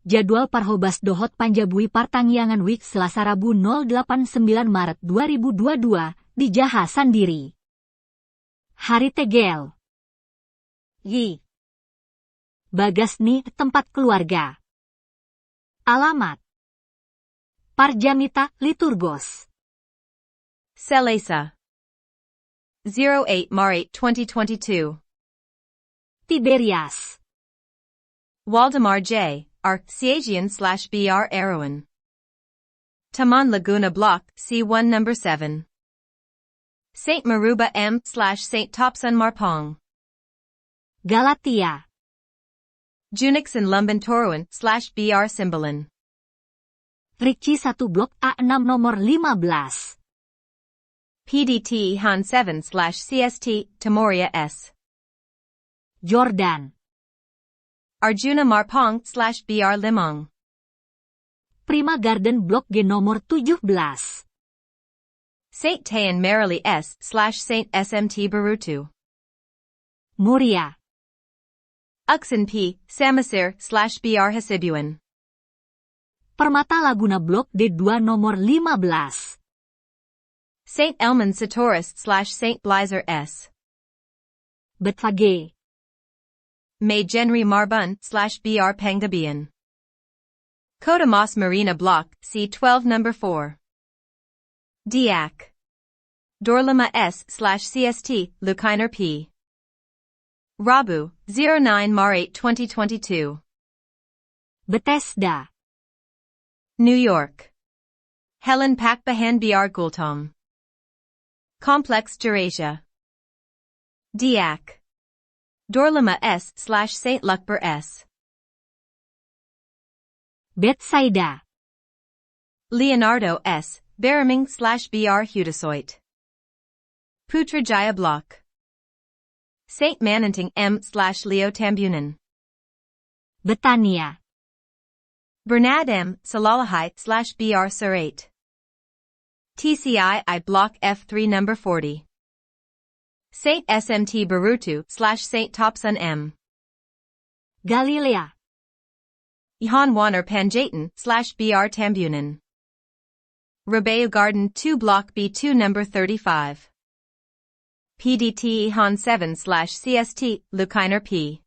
Jadwal Parhobas dohot Panjabui Partangiangan wijk Selasa-Rabu 089 Maret 2022 di Jaha Sandiri. Hari Tegel. Yi. Bagasni tempat keluarga. Alamat. Parjamita Liturgos. Selasa. 08 Maret 2022. Tiberias. Waldemar J. Arc-Siagian/BR Erowin. Taman Laguna Block, C1 No. 7. St. Maruba M/St. Topsun Marpong. Galatia. Junixon Lumban Toruan/BR Simbalan. Ricci 1 Blok A6 nomor 15. PDT Han 7/CST, Tamoria S. Jordan. Arjuna Marpong/BR Limong. Prima Garden Blok G nomor 17. St. Tayan Merrily S/St. SMT Barutu. Muria. Uxin P. Samasir/BR Hasibuan. Permata Laguna Blok D2 nomor 15. St. Elman Satoris/St. Blizer S. Betfage. May Genry Marbun/BR Pangdabian. Kodamas Marina Block, C12 No. 4. Diak. Dorlama S/CST, Lukiner P. Rabu, 09 Maret 2022. BETESDA. New York. Helen Pakbahan BR Gultom. Complex Eurasia. Diak. Dorlama S/St. Lukbar S. Betsaida. Leonardo S. Baraming/BR Hudasoit. Putrajaya Block. St. Mananting M/Leo Tambunan. Betania. Bernad M. Salalahite/BR Surate. TCI Block F3 No. 40. St. SMT Barutu/St. Topsun M. Galilea. Ihan Waner Panjatan/BR Tambunan. Rabeu Garden 2 Block B2 No. 35. PDT Ihan 7/CST, Lukiner P.